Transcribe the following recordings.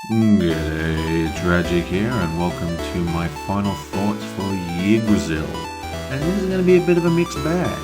G'day, Tragic here, and welcome to my final thoughts for Yggdrasil. And this is going to be a bit of a mixed bag,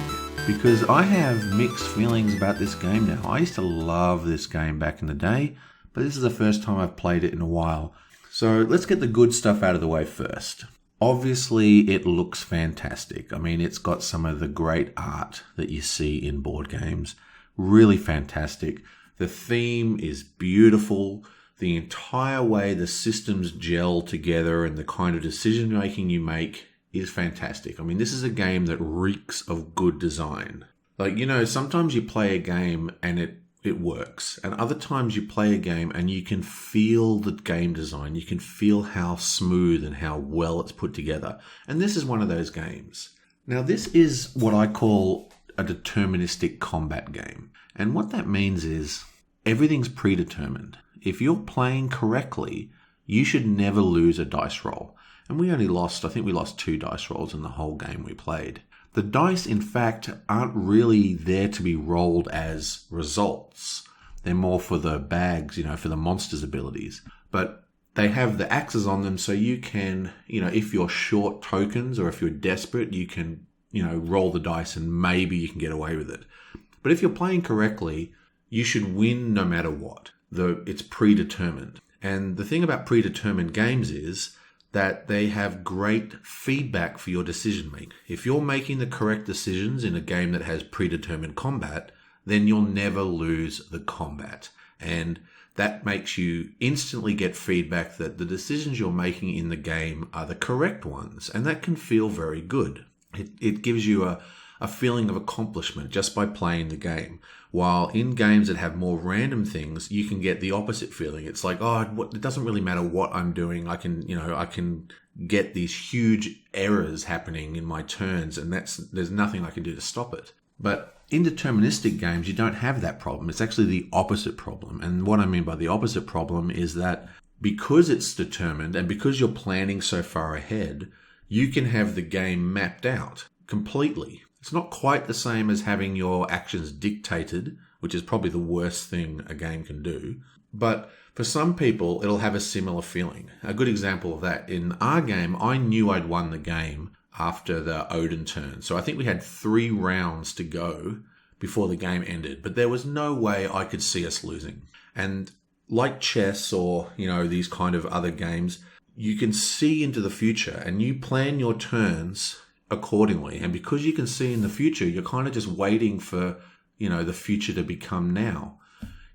because I have mixed feelings about this game now. I used to love this game back in the day, but this is the first time I've played it in a while. So let's get the good stuff out of the way first. Obviously, it looks fantastic. I mean, it's got some of the great art that you see in board games. Really fantastic. The theme is beautiful. The entire way the systems gel together and the kind of decision making you make is fantastic. I mean, this is a game that reeks of good design. Like, sometimes you play a game and it works. And other times you play a game and you can feel the game design. You can feel how smooth and how well it's put together. And this is one of those games. Now, this is what I call a deterministic combat game. And what that means is everything's predetermined. If you're playing correctly, you should never lose a dice roll. And we lost 2 dice rolls in the whole game we played. The dice, in fact, aren't really there to be rolled as results. They're more for the bags, for the monster's abilities. But they have the axes on them so you can, if you're short tokens or if you're desperate, you can, roll the dice and maybe you can get away with it. But if you're playing correctly, you should win no matter what. Though it's predetermined. And the thing about predetermined games is that they have great feedback for your decision making. If you're making the correct decisions in a game that has predetermined combat, then you'll never lose the combat. And that makes you instantly get feedback that the decisions you're making in the game are the correct ones. And that can feel very good. It gives you a feeling of accomplishment just by playing the game. While in games that have more random things, you can get the opposite feeling. It's like, it doesn't really matter what I'm doing. I can get these huge errors happening in my turns, and there's nothing I can do to stop it. But in deterministic games, you don't have that problem. It's actually the opposite problem. And what I mean by the opposite problem is that because it's determined and because you're planning so far ahead, you can have the game mapped out completely. It's not quite the same as having your actions dictated, which is probably the worst thing a game can do. But for some people, it'll have a similar feeling. A good example of that, in our game, I knew I'd won the game after the Odin turn. So I think we had 3 rounds to go before the game ended. But there was no way I could see us losing. And like chess or, these kind of other games, you can see into the future and you plan your turns accordingly. And because you can see in the future, you're kind of just waiting for, the future to become now.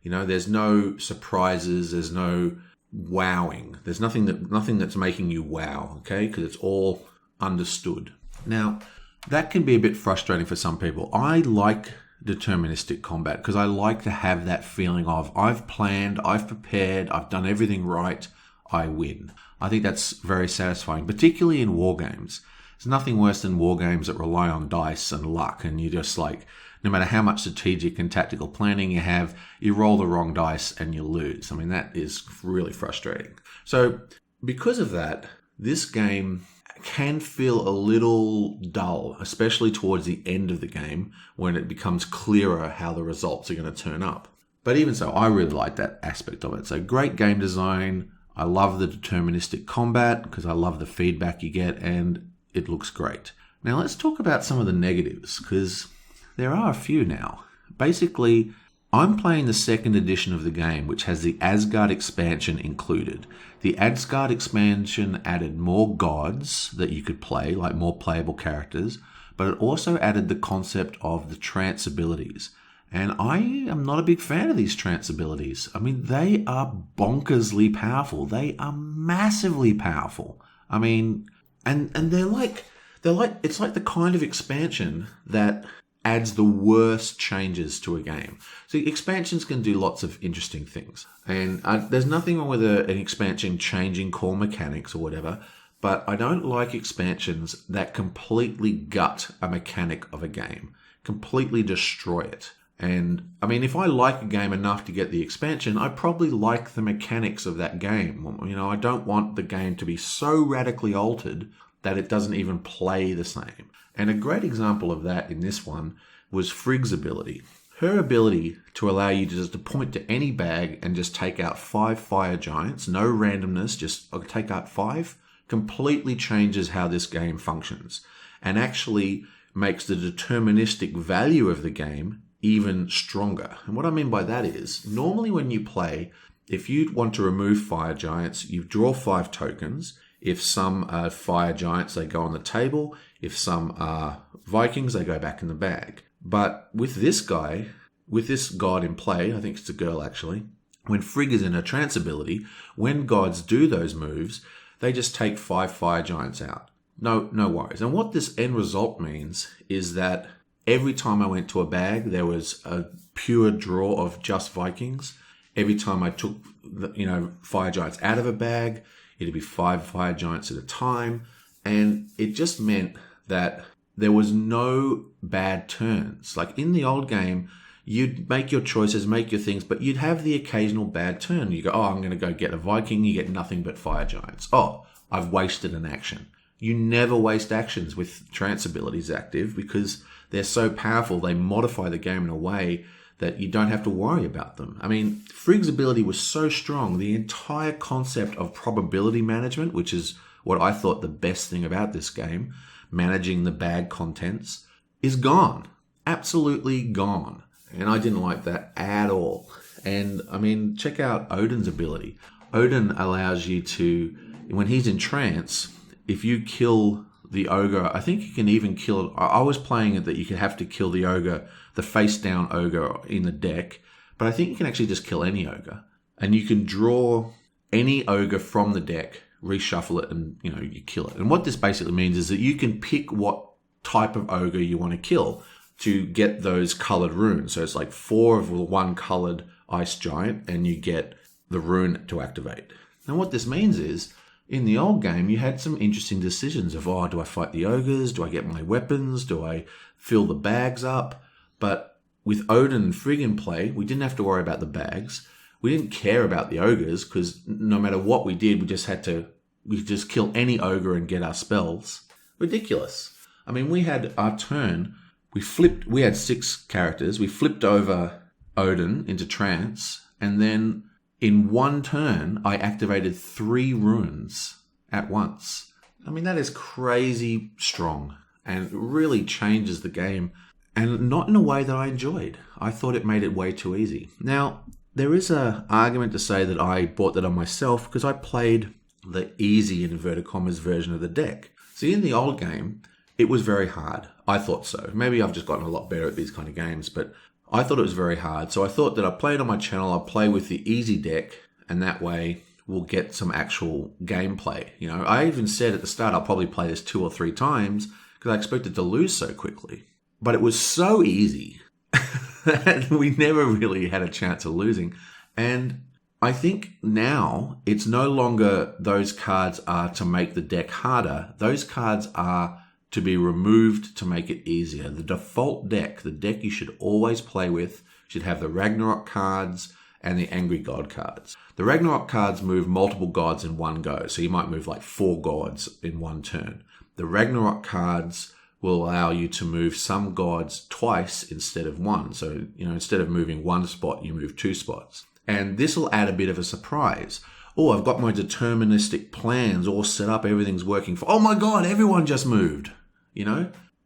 There's no surprises. There's no wowing. There's nothing that's making you wow. Okay. Because it's all understood. Now that can be a bit frustrating for some people. I like deterministic combat because I like to have that feeling of I've planned, I've prepared, I've done everything right. I win. I think that's very satisfying, particularly in war games. There's nothing worse than war games that rely on dice and luck, and you just no matter how much strategic and tactical planning you have, you roll the wrong dice and you lose. I mean, that is really frustrating. So because of that, this game can feel a little dull, especially towards the end of the game when it becomes clearer how the results are going to turn up. But even so, I really like that aspect of it. So great game design. I love the deterministic combat because I love the feedback you get, and it looks great. Now let's talk about some of the negatives, because there are a few now. Basically, I'm playing the 2nd edition of the game, which has the Asgard expansion included. The Asgard expansion added more gods that you could play, like more playable characters, but it also added the concept of the trance abilities. And I am not a big fan of these trance abilities. I mean, they are bonkersly powerful. They are massively powerful. I mean, and it's like the kind of expansion that adds the worst changes to a game. So expansions can do lots of interesting things. And there's nothing wrong with an expansion changing core mechanics or whatever, but I don't like expansions that completely gut a mechanic of a game, completely destroy it. And I mean, if I like a game enough to get the expansion, I probably like the mechanics of that game. I don't want the game to be so radically altered that it doesn't even play the same. And a great example of that in this one was Frigg's ability. Her ability to allow you to just point to any bag and just take out 5 fire giants, no randomness, just take out 5, completely changes how this game functions and actually makes the deterministic value of the game even stronger. And what I mean by that is, normally when you play, if you want to remove fire giants, you draw 5 tokens. If some are fire giants, they go on the table. If some are Vikings, they go back in the bag. But with this guy, with this god in play, I think it's a girl actually, when Frigg is in her trance ability, when gods do those moves, they just take 5 fire giants out. No worries. And what this end result means is that every time I went to a bag, there was a pure draw of just Vikings. Every time I took, fire giants out of a bag, it'd be 5 fire giants at a time. And it just meant that there was no bad turns. Like in the old game, you'd make your choices, make your things, but you'd have the occasional bad turn. You go, oh, I'm going to go get a Viking. You get nothing but fire giants. Oh, I've wasted an action. You never waste actions with trance abilities active because they're so powerful. They modify the game in a way that you don't have to worry about them. I mean, Frigg's ability was so strong. The entire concept of probability management, which is what I thought the best thing about this game, managing the bag contents, is gone. Absolutely gone. And I didn't like that at all. And I mean, check out Odin's ability. Odin allows you to, when he's in trance, if you kill the ogre, I think you can even kill, I was playing it that you could have to kill the ogre, the face down ogre in the deck, but I think you can actually just kill any ogre. And you can draw any ogre from the deck, reshuffle it, and you kill it. And what this basically means is that you can pick what type of ogre you want to kill to get those colored runes. So it's like 4 of one colored ice giant, and you get the rune to activate. Now what this means is, in the old game, you had some interesting decisions of, do I fight the ogres? Do I get my weapons? Do I fill the bags up? But with Odin and Frigg in play, we didn't have to worry about the bags. We didn't care about the ogres because no matter what we did, we could just kill any ogre and get our spells. Ridiculous. I mean, we had our turn. We had 6 characters. We flipped over Odin into trance, and then in one turn, I activated 3 runes at once. I mean, that is crazy strong and really changes the game, and not in a way that I enjoyed. I thought it made it way too easy. Now, there is an argument to say that I bought that on myself because I played the easy, in inverted commas, version of the deck. See, in the old game, it was very hard. I thought so. Maybe I've just gotten a lot better at these kind of games, but I thought it was very hard. So I thought that I'd play it on my channel. I'll play with the easy deck, and that way we'll get some actual gameplay. I even said at the start I'll probably play this 2 or 3 times because I expected to lose so quickly. But it was so easy that we never really had a chance of losing. And I think now it's no longer those cards are to make the deck harder. Those cards are to be removed to make it easier. The default deck, the deck you should always play with, should have the Ragnarok cards and the Angry God cards. The Ragnarok cards move multiple gods in one go, so you might move like 4 gods in one turn. The Ragnarok cards will allow you to move some gods twice instead of one. So, instead of moving 1 spot, you move 2 spots. And this will add a bit of a surprise. Oh, I've got my deterministic plans all set up, everything's working for, oh my God, everyone just moved.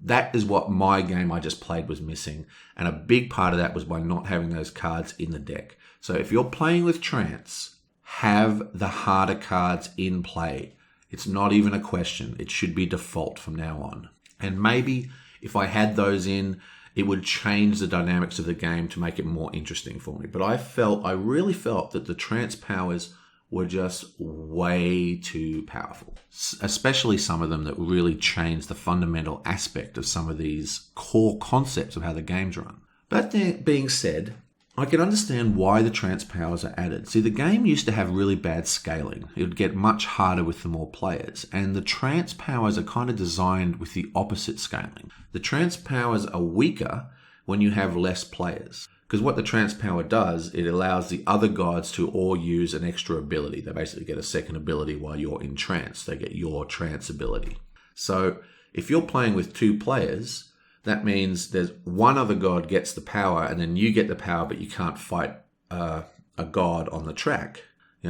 That is what my game I just played was missing. And a big part of that was by not having those cards in the deck. So if you're playing with trance, have the harder cards in play. It's not even a question. It should be default from now on. And maybe if I had those in, it would change the dynamics of the game to make it more interesting for me. But I really felt that the trance powers were just way too powerful, especially some of them that really changed the fundamental aspect of some of these core concepts of how the games run. But that being said, I can understand why the trance powers are added. See, the game used to have really bad scaling. It would get much harder with the more players, and the trance powers are kind of designed with the opposite scaling. The trance powers are weaker when you have less players. Because what the trance power does, it allows the other gods to all use an extra ability. They basically get a second ability while you're in trance. They get your trance ability. So if you're playing with 2 players, that means there's one other god gets the power, and then you get the power, but you can't fight a god on the track.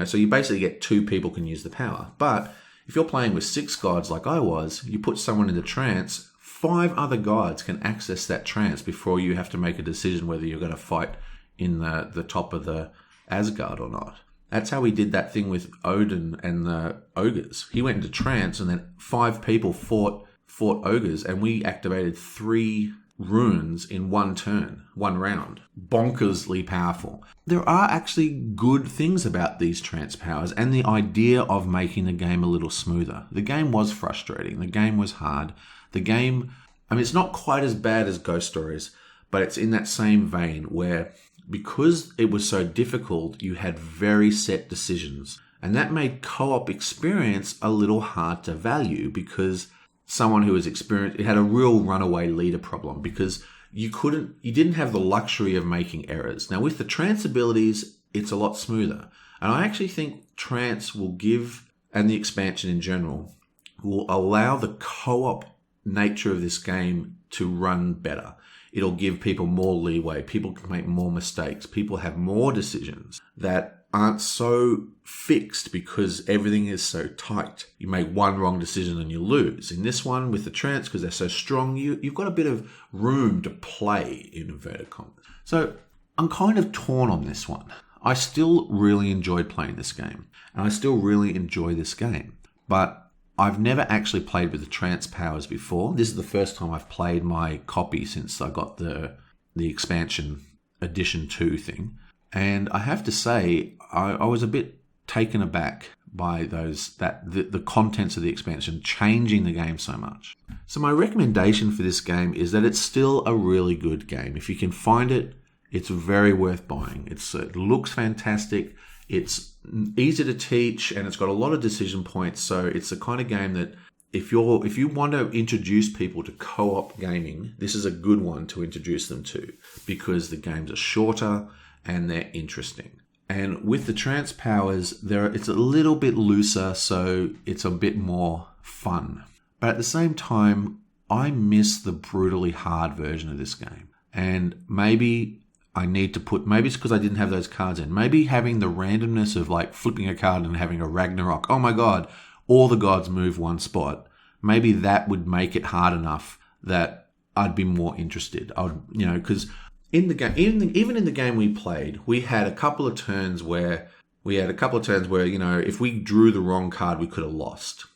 So you basically get 2 people can use the power. But if you're playing with 6 gods like I was, you put someone into trance, 5 other gods can access that trance before you have to make a decision whether you're going to fight in the top of the Asgard or not. That's how we did that thing with Odin and the ogres. He went into trance, and then 5 people fought ogres, and we activated 3 runes in one turn, one round. Bonkersly powerful. There are actually good things about these trance powers and the idea of making the game a little smoother. The game was frustrating. The game was hard. The game, it's not quite as bad as Ghost Stories, but it's in that same vein where because it was so difficult, you had very set decisions. And that made co-op experience a little hard to value because someone who was experienced, it had a real runaway leader problem because you didn't have the luxury of making errors. Now with the trance abilities, it's a lot smoother. And I actually think trance will give, and the expansion in general, will allow the co-op nature of this game to run better. It'll give people more leeway. People can make more mistakes. People have more decisions that aren't so fixed because everything is so tight. You make one wrong decision and you lose. In this one, with the trance, because they're so strong, you've got a bit of room to play, in inverted commas. So I'm kind of torn on this one. I still really enjoyed playing this game, and I still really enjoy this game. But I've never actually played with the trance powers before. This is the first time I've played my copy since I got the expansion edition 2 thing. And I have to say, I was a bit taken aback by the contents of the expansion changing the game so much. So my recommendation for this game is that it's still a really good game. If you can find it, it's very worth buying. It looks fantastic. It's easy to teach, and it's got a lot of decision points. So it's the kind of game that if you want to introduce people to co-op gaming, this is a good one to introduce them to because the games are shorter and they're interesting. And with the trance powers, it's a little bit looser, so it's a bit more fun. But at the same time, I miss the brutally hard version of this game. And maybe it's because I didn't have those cards in. Maybe having the randomness of like flipping a card and having a Ragnarok, oh my god, all the gods move one spot. Maybe that would make it hard enough that I'd be more interested. Because in the game, even in the game we played, we had a couple of turns where if we drew the wrong card, we could have lost.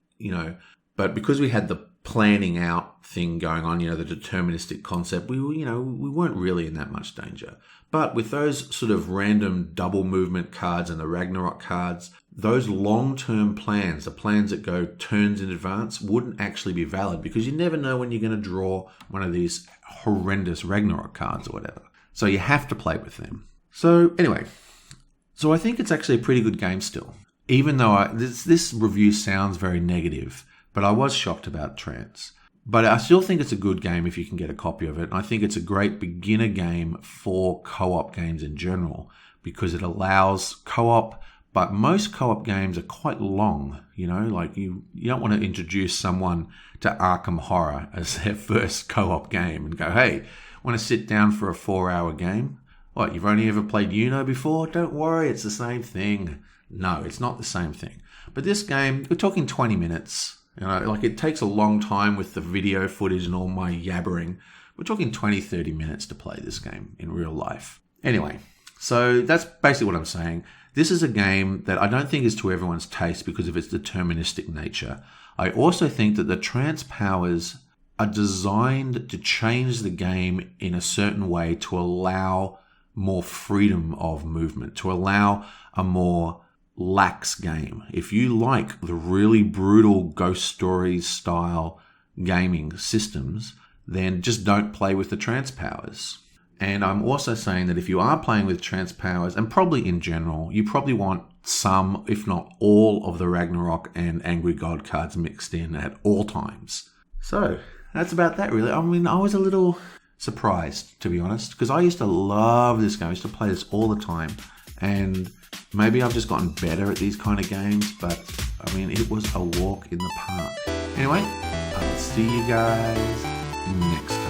But because we had the planning out thing going on, the deterministic concept, we weren't really in that much danger. But with those sort of random double movement cards and the Ragnarok cards, those long-term plans, the plans that go turns in advance, wouldn't actually be valid because you never know when you're going to draw one of these horrendous Ragnarok cards or whatever. So you have to play with them. So anyway, I think it's actually a pretty good game still. Even though this review sounds very negative, but I was shocked about trance. But I still think it's a good game if you can get a copy of it. I think it's a great beginner game for co-op games in general because it allows co-op, but most co-op games are quite long. Like you don't want to introduce someone to Arkham Horror as their first co-op game and go, hey, want to sit down for a 4-hour game? What, you've only ever played Uno before? Don't worry, it's the same thing. No, it's not the same thing. But this game, we're talking 20 minutes. It takes a long time with the video footage and all my yabbering. We're talking 20, 30 minutes to play this game in real life. Anyway, so that's basically what I'm saying. This is a game that I don't think is to everyone's taste because of its deterministic nature. I also think that the trance powers are designed to change the game in a certain way to allow more freedom of movement, to allow a more lax game. If you like the really brutal Ghost Stories style gaming systems, then just don't play with the trance powers. And I'm also saying that if you are playing with trance powers, and probably in general, you probably want some, if not all, of the Ragnarok and Angry God cards mixed in at all times. So that's about that, really. I was a little surprised, to be honest, because I used to love this game. I used to play this all the time. And maybe I've just gotten better at these kind of games, but it was a walk in the park. Anyway, I'll see you guys next time.